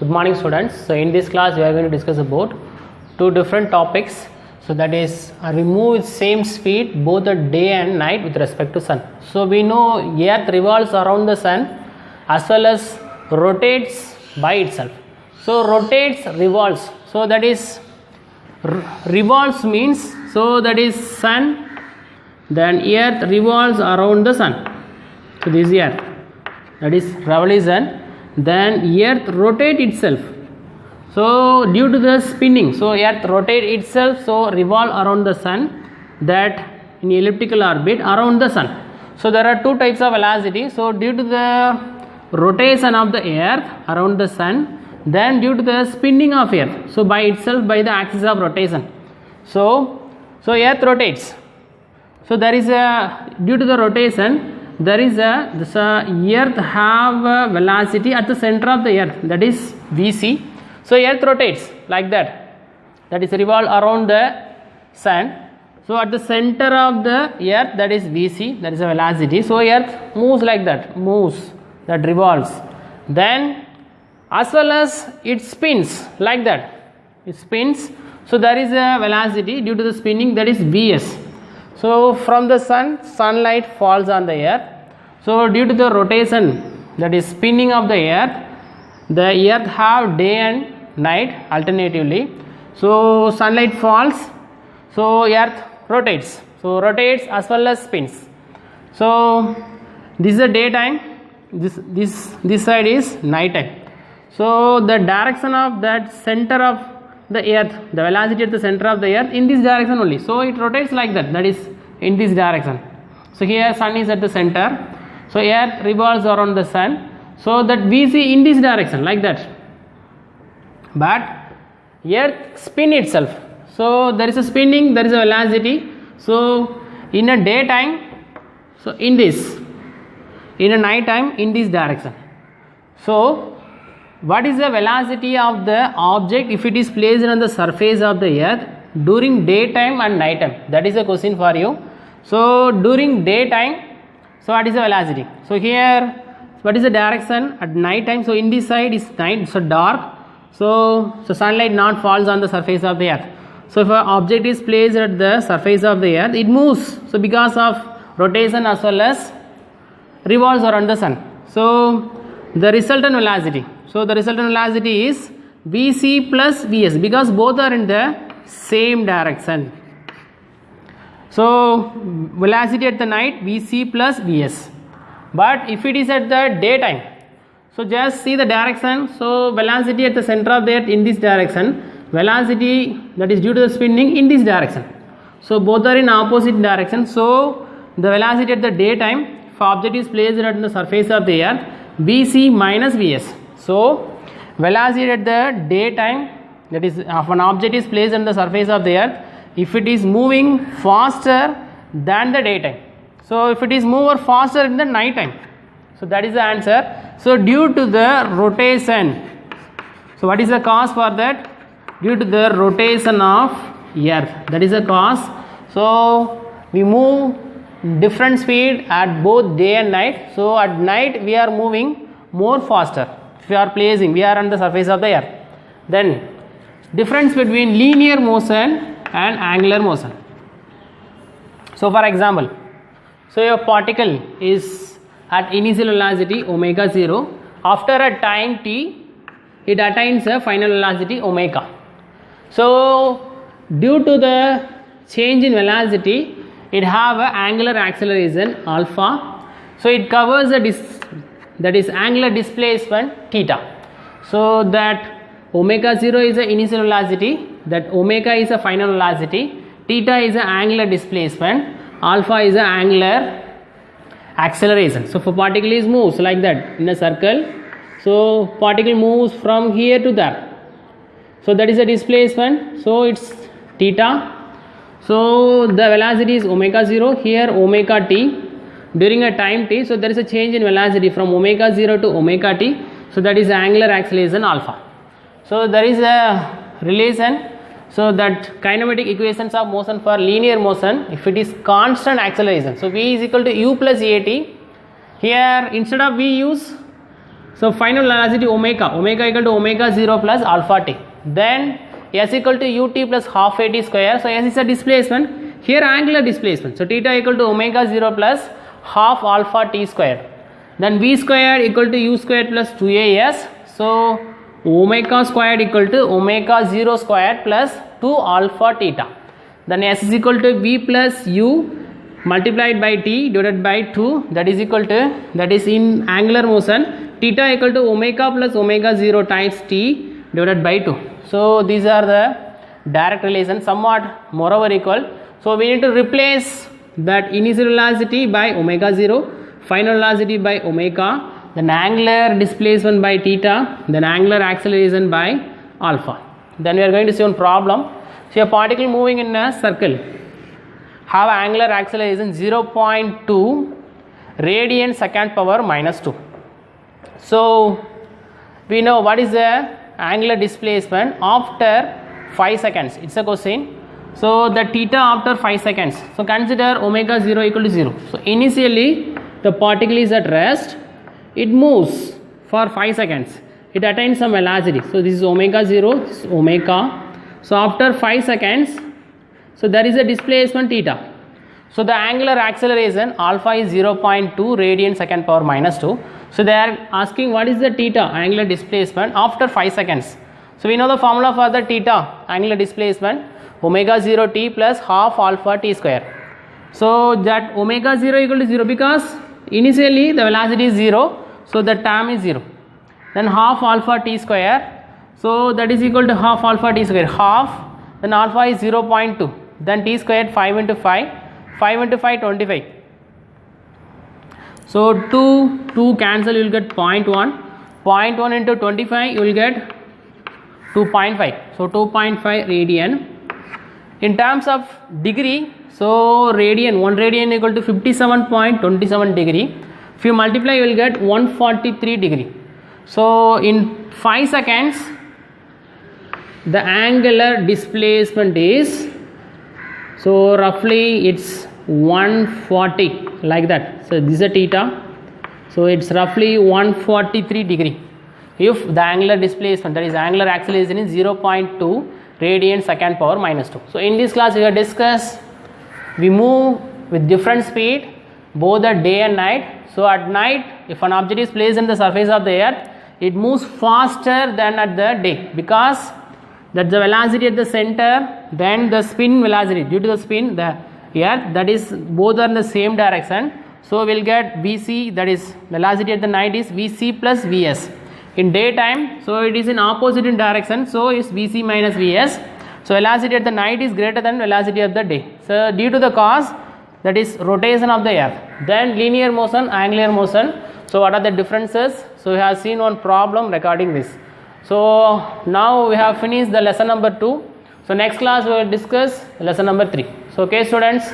Good morning students. So in this class we are going to discuss about two different topics. So that is remove with same speed both the day and night with respect to sun. So we know earth revolves around the sun as well as rotates by itself. So rotates, revolves. So that is revolves means, so that is sun, then earth revolves around the sun. So this is earth, that is revolution. Then earth rotate itself, so due to the spinning, so earth rotate itself, so revolve around the sun, that in elliptical orbit around the sun. So there are two types of velocity. So due to the rotation of the earth around the sun, then due to the spinning of earth, so by itself, by the axis of rotation, so earth rotates. So there is a, due to the rotation, there is a, this earth have a velocity at the center of the earth, that is Vc. So earth rotates like that, that is revolve around the sun. So at the center of the earth, that is Vc, that is a velocity. So earth moves like that, moves, that revolves. Then as well as it spins like that, it spins. So there is a velocity due to the spinning, that is Vs. So from the sun, sunlight falls on the earth. So due to the rotation, that is spinning of the earth have day and night alternatively. So sunlight falls, so earth rotates. So rotates as well as spins. So this is the daytime, this side is night time. So the direction of that center of the earth, the velocity at the center of the earth, in this direction only. So it rotates like that, that is in this direction. So here sun is at the center, so earth revolves around the sun, so that we see in this direction like that. But earth spin itself, so there is a spinning, there is a velocity. So in a daytime, so in this, in a night time, in this direction. So what is the velocity of the object if it is placed on the surface of the earth during daytime and night time? That is a question for you. So during daytime, so what is the velocity? So here, what is the direction at night time? So in this side is night, so dark. So sunlight not falls on the surface of the earth. So if an object is placed at the surface of the earth, it moves. So because of rotation as well as revolves around the sun. So the resultant velocity. So the resultant velocity is Vc plus Vs, because both are in the same direction. So velocity at the night, Vc plus Vs. But if it is at the daytime, so just see the direction. So velocity at the center of the earth in this direction, velocity that is due to the spinning in this direction. So both are in opposite direction. So the velocity at the daytime, if object is placed at the surface of the earth, Vc minus Vs. So velocity at the daytime, that is if an object is placed on the surface of the earth, if it is moving faster than the daytime, so if it is more faster in the night time, so that is the answer. So due to the rotation, so what is the cause for that? Due to the rotation of earth, that is the cause. So we move different speed at both day and night. So at night we are moving more faster. If we are placing, we are on the surface of the earth. Then difference between linear motion and angular motion. So for example, so your particle is at initial velocity omega 0. After a time t, it attains a final velocity omega. So due to the change in velocity, it have an angular acceleration alpha. So it covers the that is angular displacement theta. So that omega 0 is the initial velocity, that omega is a final velocity, theta is the angular displacement, alpha is the angular acceleration. So for particle is moves like that in a circle. So particle moves from here to there. So that is the displacement. So it's theta. So the velocity is omega 0, here omega t during a time t. So there is a change in velocity from omega 0 to omega t. So that is angular acceleration alpha. So there is a relation. So that kinematic equations of motion for linear motion, if it is constant acceleration, so v is equal to u plus at. Here instead of v use So final velocity omega equal to omega 0 plus alpha t. Then s equal to ut plus half a t square. So s is a displacement. Here angular displacement. So theta equal to omega 0 plus half alpha t square. Then v square equal to u square plus 2as. So omega squared equal to omega 0 squared plus 2 alpha theta. Then s is equal to v plus u multiplied by t divided by 2, that is equal to, that is in angular motion, theta equal to omega plus omega 0 times t divided by 2. So these are the direct relations, somewhat moreover equal. So we need to replace that initial velocity by omega 0, final velocity by omega, then angular displacement by theta, then angular acceleration by alpha. Then we are going to see one problem. So a particle moving in a circle have angular acceleration 0.2 radian second power minus 2. So we know what is the angular displacement after 5 seconds. It's a question. So the theta after 5 seconds. So consider omega 0 equal to 0. So initially the particle is at rest. It moves for 5 seconds. It attains some velocity. So this is omega 0, this is omega. So after 5 seconds, so there is a displacement theta. So the angular acceleration alpha is 0.2 radian second power minus 2. So they are asking what is the theta angular displacement after 5 seconds. So we know the formula for the theta angular displacement, omega 0 t plus half alpha t square. So that omega 0 equal to 0 because initially the velocity is 0, so the term is 0. Then half alpha t square, so that is equal to half alpha t square, half, then alpha is 0.2, then t squared 5 into 5, 5 into 5 25. So 2 cancel, you will get 0.1, 0.1 into 25 you will get 2.5, so 2.5 radian. In terms of degree, so radian, 1 radian equal to 57.27 degree. If you multiply you will get 143 degree. So in 5 seconds the angular displacement is, so roughly it's 140 like that. So this is a theta, so it's roughly 143 degree if the angular displacement, that is angular acceleration, is 0.2 radian second power minus 2. So in this class we have discussed, we move with different speed both at day and night. So at night if an object is placed in the surface of the earth, it moves faster than at the day because that's the velocity at the center, then the spin velocity, due to the spin the earth, that is both are in the same direction. So we will get Vc, that is velocity at the night is Vc plus Vs. In daytime, so it is in opposite in direction, so is Vc minus Vs. So velocity at the night is greater than velocity of the day. So due to the cause, that is rotation of the earth. Then linear motion, angular motion. So what are the differences? So we have seen one problem regarding this. So now we have finished the lesson number 2. So next class we will discuss lesson number 3. So okay students.